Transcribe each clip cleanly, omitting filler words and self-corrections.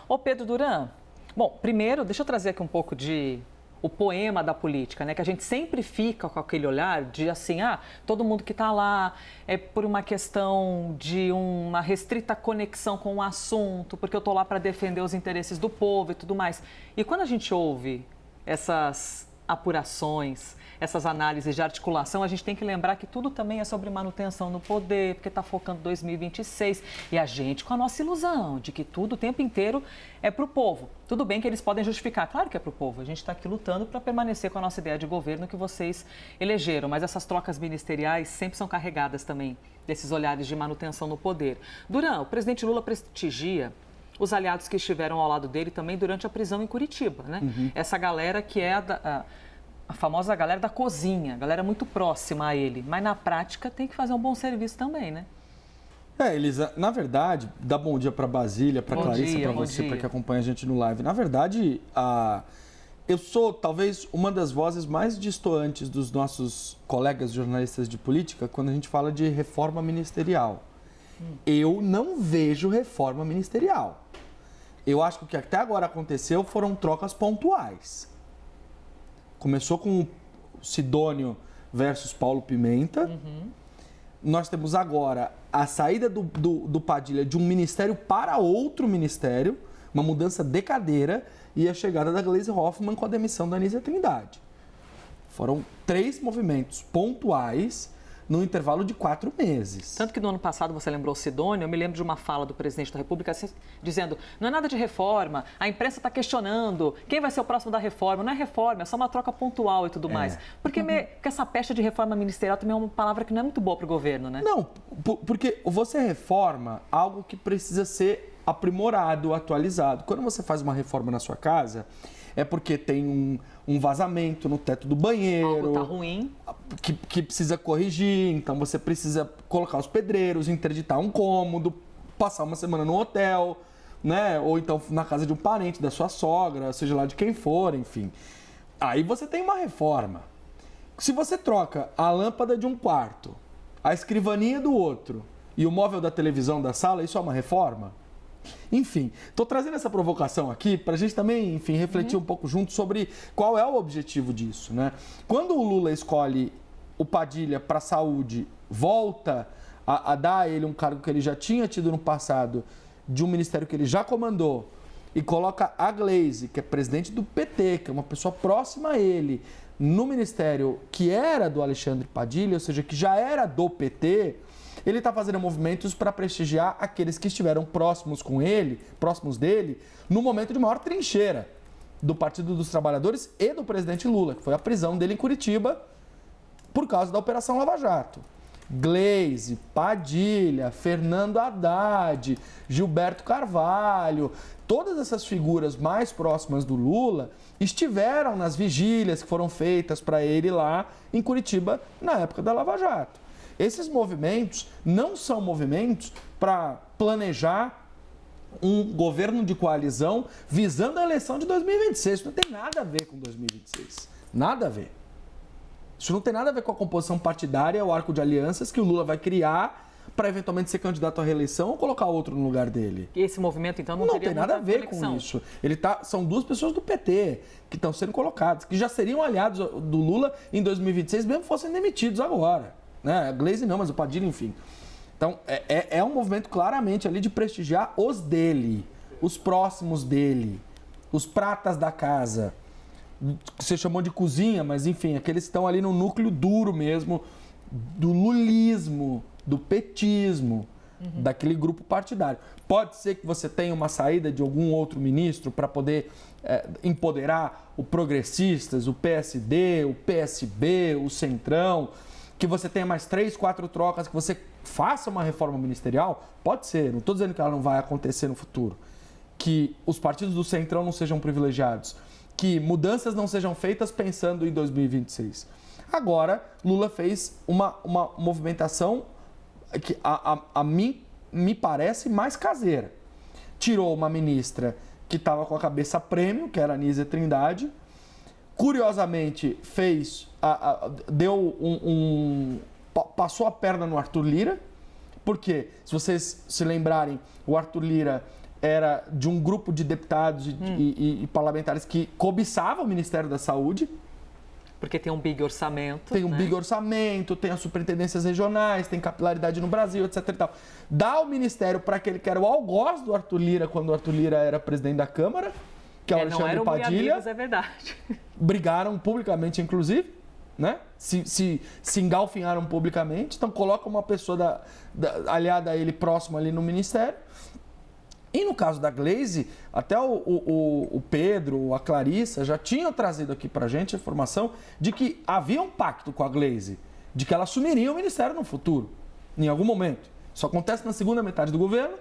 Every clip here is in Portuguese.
Ô Pedro Duran, bom, primeiro, deixa eu trazer aqui um pouco de o poema da política, né? Que a gente sempre fica com aquele olhar de assim, todo mundo que está lá é por uma questão de uma restrita conexão com o assunto, porque eu estou lá para defender os interesses do povo e tudo mais. E quando a gente ouve essas apurações, essas análises de articulação, a gente tem que lembrar que tudo também é sobre manutenção no poder, porque está focando 2026. E a gente com a nossa ilusão de que tudo o tempo inteiro é para o povo. Tudo bem que eles podem justificar, claro que é para o povo. A gente está aqui lutando para permanecer com a nossa ideia de governo que vocês elegeram. Mas essas trocas ministeriais sempre são carregadas também desses olhares de manutenção no poder. Duran, o presidente Lula prestigia os aliados que estiveram ao lado dele também durante a prisão em Curitiba, né? Essa galera que é a famosa galera da cozinha, galera muito próxima a ele, mas na prática tem que fazer um bom serviço também, né? Elisa, na verdade, dá bom dia para Basília, para Clarissa, para você, para que acompanha a gente no live. Na verdade, eu sou talvez uma das vozes mais distantes dos nossos colegas jornalistas de política quando a gente fala de reforma ministerial. Eu não vejo reforma ministerial. Eu acho que o que até agora aconteceu foram trocas pontuais. Começou com Sidônio versus Paulo Pimenta. Nós temos agora a saída do Padilha de um ministério para outro ministério, uma mudança de cadeira, e a chegada da Gleisi Hoffmann com a demissão da Anísia Trindade. Foram 3 movimentos pontuais no intervalo de 4 meses. Tanto que no ano passado, você lembrou o Sidônio, eu me lembro de uma fala do presidente da República assim, dizendo, não é nada de reforma, a imprensa está questionando quem vai ser o próximo da reforma. Não é reforma, é só uma troca pontual e tudo mais. Porque essa peste de reforma ministerial também é uma palavra que não é muito boa para o governo, né? Não, porque você reforma algo que precisa ser aprimorado, atualizado. Quando você faz uma reforma na sua casa, é porque tem um vazamento no teto do banheiro. Algo tá ruim. Que precisa corrigir, então você precisa colocar os pedreiros, interditar um cômodo, passar uma semana no hotel, né? Ou então na casa de um parente, da sua sogra, seja lá de quem for, enfim. Aí você tem uma reforma. Se você troca a lâmpada de um quarto, a escrivaninha do outro e o móvel da televisão da sala, isso é uma reforma? Enfim, estou trazendo essa provocação aqui para a gente também, enfim, refletir um pouco junto sobre qual é o objetivo disso, né? Quando o Lula escolhe o Padilha para a saúde, volta a dar a ele um cargo que ele já tinha tido no passado, de um ministério que ele já comandou, e coloca a Gleisi, que é presidente do PT, que é uma pessoa próxima a ele, no ministério que era do Alexandre Padilha, ou seja, que já era do PT, ele está fazendo movimentos para prestigiar aqueles que estiveram próximos dele, no momento de maior trincheira do Partido dos Trabalhadores e do presidente Lula, que foi a prisão dele em Curitiba por causa da Operação Lava Jato. Gleisi, Padilha, Fernando Haddad, Gilberto Carvalho, todas essas figuras mais próximas do Lula estiveram nas vigílias que foram feitas para ele lá em Curitiba na época da Lava Jato. Esses movimentos não são movimentos para planejar um governo de coalizão visando a eleição de 2026. Isso não tem nada a ver com 2026. Nada a ver. Isso não tem nada a ver com a composição partidária, o arco de alianças que o Lula vai criar para eventualmente ser candidato à reeleição ou colocar outro no lugar dele. E esse movimento, então, não teria tem nada a ver conexão com isso. São 2 pessoas do PT que estão sendo colocadas, que já seriam aliados do Lula em 2026, mesmo fossem demitidos agora. Né? A Gleisi não, mas o Padilha, enfim. Então, é um movimento claramente ali de prestigiar os dele, os próximos dele, os pratas da casa. Você chamou de cozinha, mas enfim, aqueles que estão ali no núcleo duro mesmo do lulismo, do petismo, daquele grupo partidário. Pode ser que você tenha uma saída de algum outro ministro para poder empoderar o Progressistas, o PSD, o PSB, o Centrão, que você tenha mais 3, 4 trocas, que você faça uma reforma ministerial, pode ser, não estou dizendo que ela não vai acontecer no futuro, que os partidos do Centrão não sejam privilegiados, que mudanças não sejam feitas pensando em 2026. Agora, Lula fez uma movimentação que a mim me parece mais caseira. Tirou uma ministra que estava com a cabeça prêmio, que era a Anísia Trindade, curiosamente passou a perna no Arthur Lira, porque, se vocês se lembrarem, o Arthur Lira era de um grupo de deputados e parlamentares que cobiçava o Ministério da Saúde. Porque tem um big orçamento. Tem um big orçamento, tem as superintendências regionais, tem capilaridade no Brasil, etc. E tal. Dá o ministério para aquele que era o algoz do Arthur Lira, quando o Arthur Lira era presidente da Câmara, que é o Alexandre Padilha. Amigos, é verdade. Brigaram publicamente, inclusive, né? Se engalfinharam publicamente. Então, coloca uma pessoa aliada a ele próximo ali no ministério. E no caso da Glaze, até o Pedro, a Clarissa já tinham trazido aqui pra gente a informação de que havia um pacto com a Glaze, de que ela assumiria o ministério no futuro, em algum momento. Isso acontece na segunda metade do governo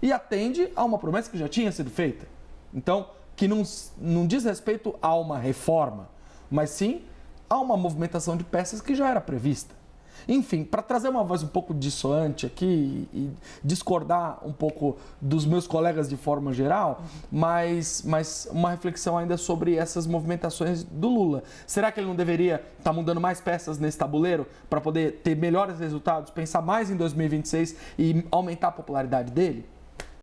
e atende a uma promessa que já tinha sido feita. Então, que não diz respeito a uma reforma, mas sim a uma movimentação de peças que já era prevista. Enfim, para trazer uma voz um pouco dissoante aqui e discordar um pouco dos meus colegas de forma geral, mas uma reflexão ainda sobre essas movimentações do Lula. Será que ele não deveria estar mudando mais peças nesse tabuleiro para poder ter melhores resultados, pensar mais em 2026 e aumentar a popularidade dele?